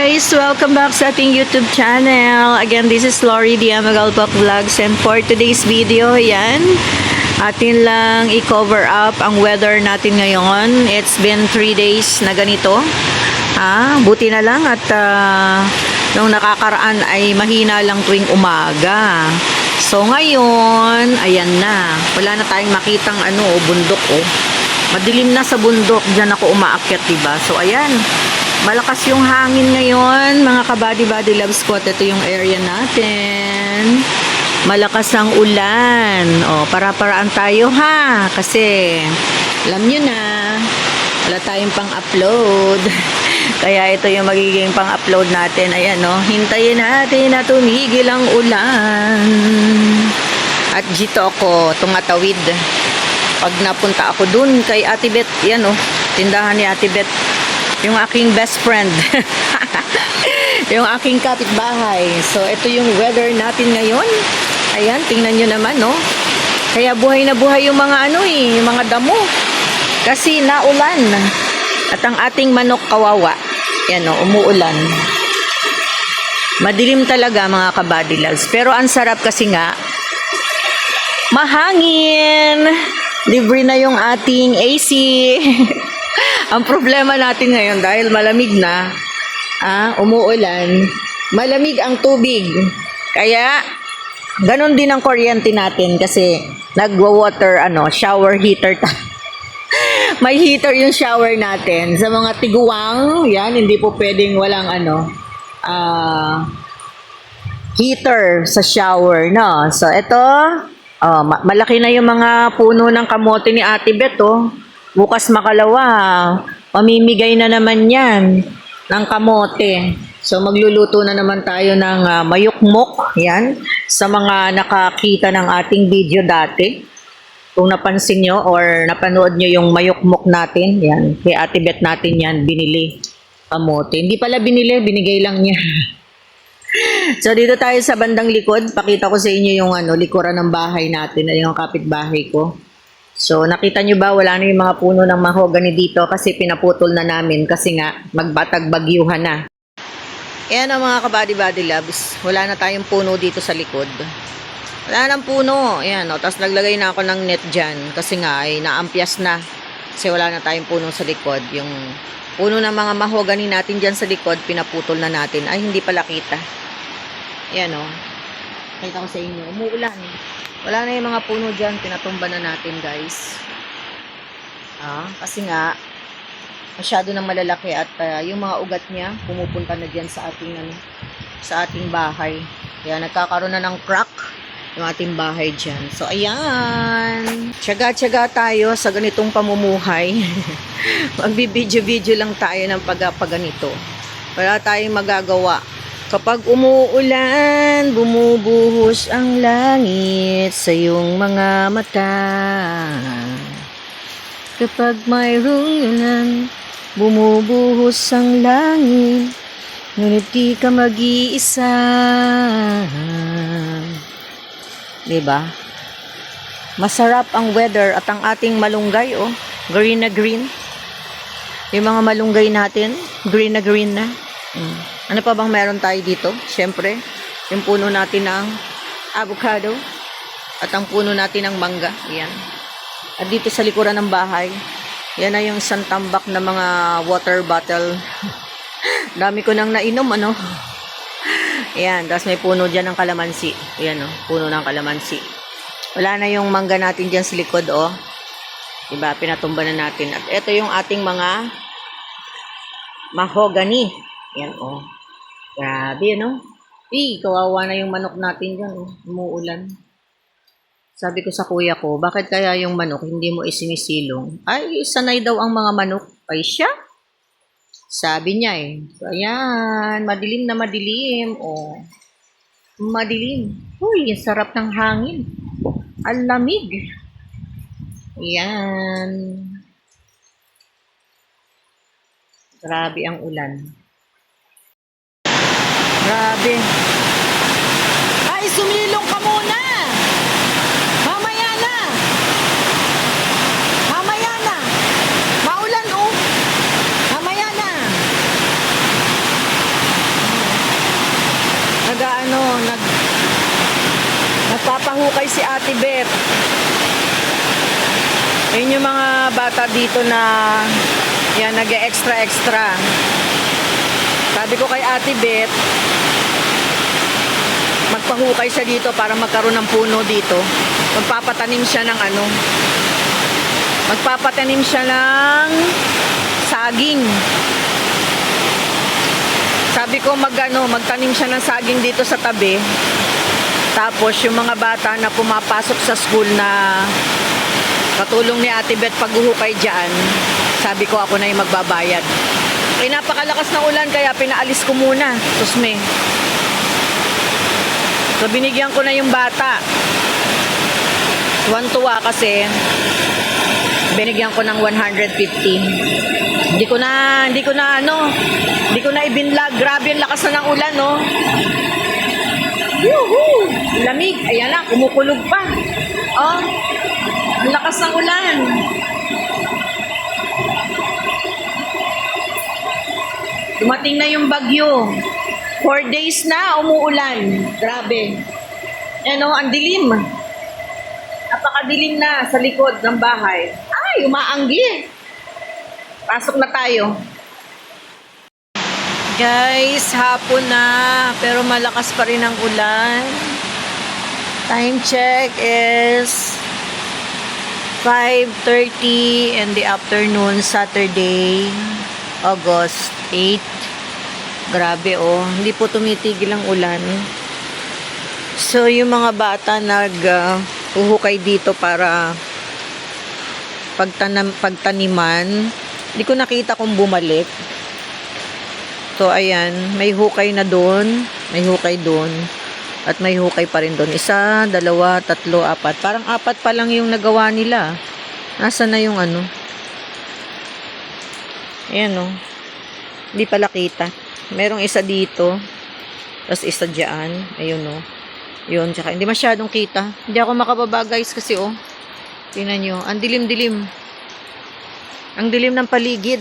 guys! Welcome back sa ating YouTube channel. Again, this is Lori Diamagalpak Vlogs, and for today's video, yan, atin lang i-cover up ang weather natin ngayon. It's been 3 days na ganito. Buti na lang at nung nakakaraan ay mahina lang tuwing umaga. So ngayon, ayan na. Wala na tayong makitang bundok Madilim na sa bundok. Diyan ako umaakyat, diba? So ayan. Malakas yung hangin ngayon, mga kabady-body loves ko. At ito yung area natin. Malakas ang ulan. Para-paraan tayo ha. Kasi, alam nyo na, wala tayong pang-upload. Kaya ito yung magiging pang-upload natin. Ayan, hintayin natin na tumigil ang ulan. At dito ako tumatawid. Pag napunta ako dun kay Ate Beth, yan tindahan ni Ate Beth. Yung aking best friend. Yung aking kapitbahay. So, ito yung weather natin ngayon. Ayan, tingnan nyo naman, Kaya buhay na buhay yung mga yung mga damo. Kasi naulan. At ang ating manok kawawa. Yan, umuulan. Madilim talaga, mga kabady loves. Pero ang sarap kasi nga, mahangin. Libre na yung ating AC. Ang problema natin ngayon dahil malamig na, umuulan, malamig ang tubig. Kaya, ganun din ang kuryente natin kasi nagwa-water, shower heater May heater yung shower natin. Sa mga tiguang, yan, hindi po pwedeng walang heater sa shower, no? So, ito, malaki na yung mga puno ng kamote ni Ate Beth, Bukas makalawa, mamimigay na naman yan ng kamote. So, magluluto na naman tayo ng mayukmok, yan, sa mga nakakita ng ating video dati. Kung napansin nyo or napanood nyo yung mayukmok natin, yan, kay Ate Beth natin yan, binili kamote. Hindi pala binili, binigay lang niya. So, dito tayo sa bandang likod. Pakita ko sa inyo yung likuran ng bahay natin, yung kapitbahay ko. So, nakita nyo ba, wala na yung mga puno ng mahogany dito kasi pinaputol na namin kasi nga, magbatag-bagyuhan na. Ayan ang mga kabady-body loves. Wala na tayong puno dito sa likod. Wala nang puno. Ayan, tapos naglagay na ako ng net dyan kasi nga, ay naampias na. Kasi wala na tayong puno sa likod. Yung puno ng mga mahogany natin dyan sa likod, pinaputol na natin. Ay, hindi pala kita. Ayan, Kita ko sa inyo. Umuulan. Wala na yung mga puno dyan. Pinatumba na natin, guys. Kasi nga, masyado nang malalaki at yung mga ugat niya, pumupunta na dyan sa ating bahay. Kaya nagkakaroon na ng crack yung ating bahay dyan. So, ayan. Tiyaga-tiyaga tayo sa ganitong pamumuhay. Magbibidyo-video lang tayo ng pagganito. Wala tayong magagawa. Kapag umuulan, bumubuhos ang langit sa iyong mga mata. Kapag mayroong ulan, bumubuhos ang langit, ngunit di ka mag-iisa. Diba? Masarap ang weather at ang ating malunggay, green na green. Yung mga malunggay natin, green na green na. Ano pa bang meron tayo dito? Siyempre, yung puno natin ng avocado at ang puno natin ng mangga. Ayan. At dito sa likuran ng bahay, yan na yung isang tambak na mga water bottle. Dami ko nang nainom, Ayan, tapos may puno dyan ng kalamansi. Ayan, puno ng kalamansi. Wala na yung mangga natin dyan sa likod, Diba? Pinatumba na natin. At ito yung ating mga mahogany. Ayan, Grabe, kawawa na yung manok natin dyan, umuulan. Sabi ko sa kuya ko, bakit kaya yung manok hindi mo isinisilong? Ay, sanay daw ang mga manok. Ay siya? Sabi niya So, ayan, madilim na madilim. Madilim. Uy, sarap ng hangin. Ang lamig. Ayan. Grabe ang ulan. Grabe. Ay, sumilong ka muna. Mamaya na. Mamaya na. Maulan, Mamaya na. si Ate Beth. Yun yung mga bata dito na yan, nag-extra. Sabi ko kay Ate Beth, magpahukay siya dito para magkaroon ng puno dito. Magpapatanim siya ng ano. Magpapatanim siya ng saging. Sabi ko magtanim siya ng saging dito sa tabi. Tapos yung mga bata na pumapasok sa school na katulong ni Ate Beth paghuhukay dyan, sabi ko ako na yung magbabayad. Eh napakalakas ng ulan kaya pinaalis ko muna. Susme. So binigyan ko na yung bata. Tuwan-tuwa kasi binigyan ko ng 150. Hindi ko na ibinlag. Grabe ang lakas na ng ulan, no? Yuhu! Lamig. Ayan na, kumukulog pa. Oh, ang lakas ng ulan. Dumating na yung bagyo. 4 days na umuulan. Grabe. Ano, ang dilim. Napakadilim na sa likod ng bahay. Ay, umaanggi. Pasok na tayo. Guys, hapon na. Pero malakas pa rin ang ulan. Time check is 5:30 in the afternoon, Saturday, August 8. Grabe oh, hindi po tumitigil ang ulan. So yung mga bata uhukay dito para pagtaniman. Hindi ko nakita kung bumalik. So ayan, may hukay na doon, may hukay doon, at may hukay pa rin doon. 1, 2, 3, 4. Parang 4 pa lang yung nagawa nila. Nasaan na yung ano? Ayan oh. Hindi pala kita. Merong isa dito. Tapos isa dyan. Ayun oh. Yun, tsaka hindi masyadong kita. Hindi ako makababa guys kasi oh. Tingnan nyo. Ang dilim-dilim. Ang dilim ng paligid.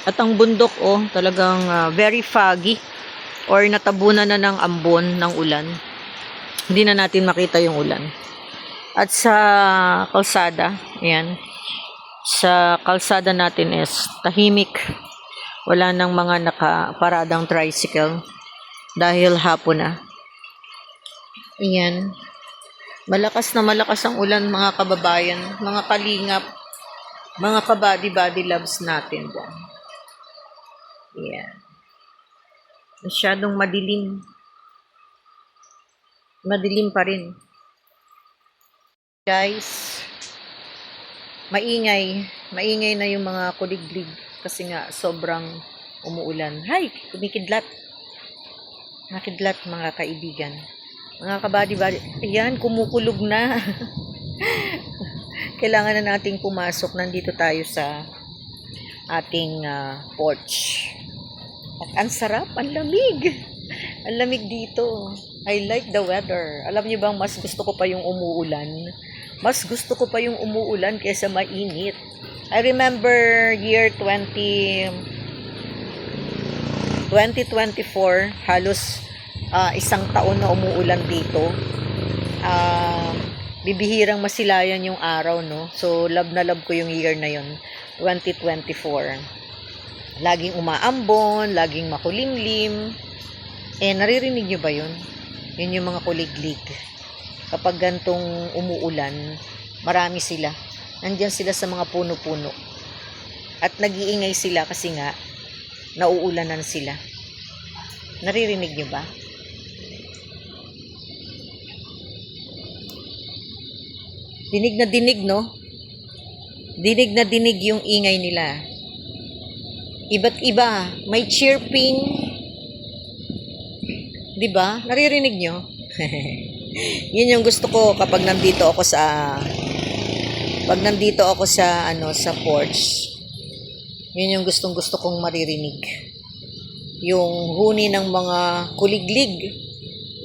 At ang bundok oh, talagang very foggy. Or natabunan na ng ambon ng ulan. Hindi na natin makita yung ulan. At sa kalsada, ayan. Sa kalsada natin is tahimik. Wala nang mga nakaparadang tricycle. Dahil hapon na. Ayan. Malakas na malakas ang ulan mga kababayan, mga kalingap, mga kabady-body loves natin dyan. Ayan. Masyadong madilim. Madilim pa rin. Guys, maingay na yung mga kuliglig kasi nga sobrang umuulan. Hay, kumikidlat. Nakidlat mga kaibigan. Mga kabady-body, ayan, kumukulog na. Kailangan na nating pumasok. Nandito tayo sa ating porch. At ang sarap, ang lamig. Ang lamig dito. I like the weather. Alam niyo bang mas gusto ko pa yung umuulan? Mas gusto ko pa yung umuulan kaysa mainit. I remember year 2024, halos isang taon na umuulan dito. Bibihirang masilayan yung araw, no? So, love na love ko yung year na yun, 2024. Laging umaambon, laging makulimlim. Naririnig nyo ba yun? Yun yung mga kuliglig. Kapag gantong umuulan, marami sila. Nandyan sila sa mga puno-puno. At nag-iingay sila kasi nga, nauulanan sila. Naririnig nyo ba? Dinig na dinig, no? Dinig na dinig yung ingay nila. Iba't iba. May chirping. Diba? Naririnig nyo? Yun yung gusto ko kapag nandito ako sa sa porch. Yun yung gustong-gusto kong maririnig. Yung huni ng mga kuliglig.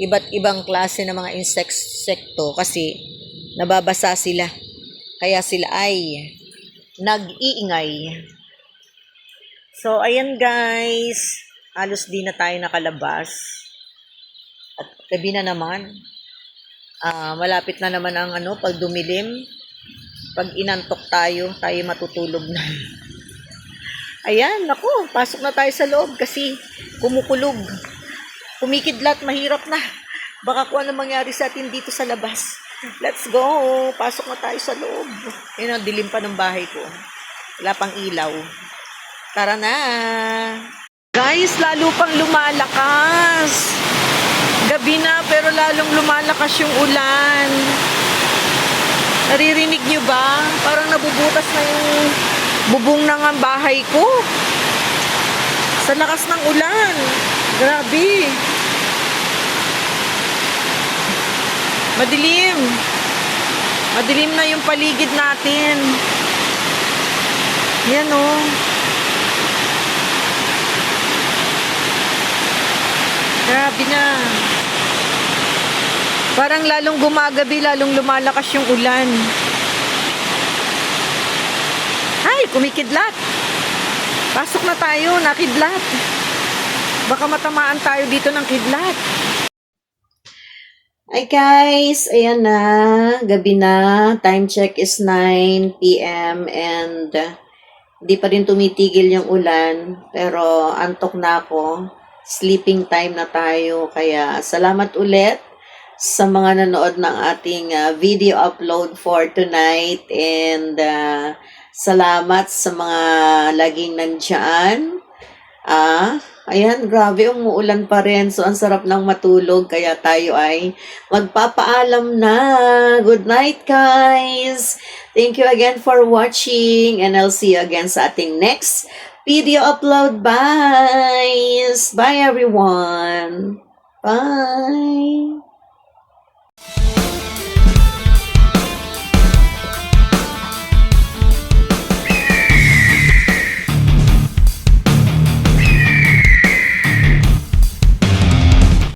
Iba't ibang klase ng mga insekto kasi nababasa sila. Kaya sila ay nag-iingay. So, ayan guys. Halos di na tayo nakalabas. At gabi na naman. Malapit na naman ang pag dumilim. Pag inantok tayo matutulog na. Ayan, naku, pasok na tayo sa loob kasi kumukulog. Kumikidlat, mahirap na. Baka kung ano mangyari sa atin dito sa labas. Let's go! Pasok na tayo sa loob. Ayun, ang dilim pa ng bahay ko. Wala pang ilaw. Tara na! Guys, lalo pang lumalakas. Gabi na pero lalong lumalakas yung ulan. Naririnig nyo ba? Parang nabubutas na yung bubong ng bahay ko. Sa lakas ng ulan. Grabe. Madilim. Madilim na yung paligid natin. Yan o. Grabe na. Parang lalong gumagabi, lalong lumalakas yung ulan. Ay, kumikidlat. Pasok na tayo, nakidlat. Baka matamaan tayo dito ng kidlat. Hi guys, ayan na, gabi na. Time check is 9 p.m. and di pa rin tumitigil yung ulan. Pero antok na ako. Sleeping time na tayo. Kaya salamat ulit sa mga nanood ng ating video upload for tonight. And salamat sa mga laging nandyan. Ayan, grabe, umuulan pa rin. So, ang sarap ng matulog. Kaya tayo ay magpapaalam na. Good night, guys. Thank you again for watching. And I'll see you again sa ating next video upload. Bye! Bye, everyone. Bye!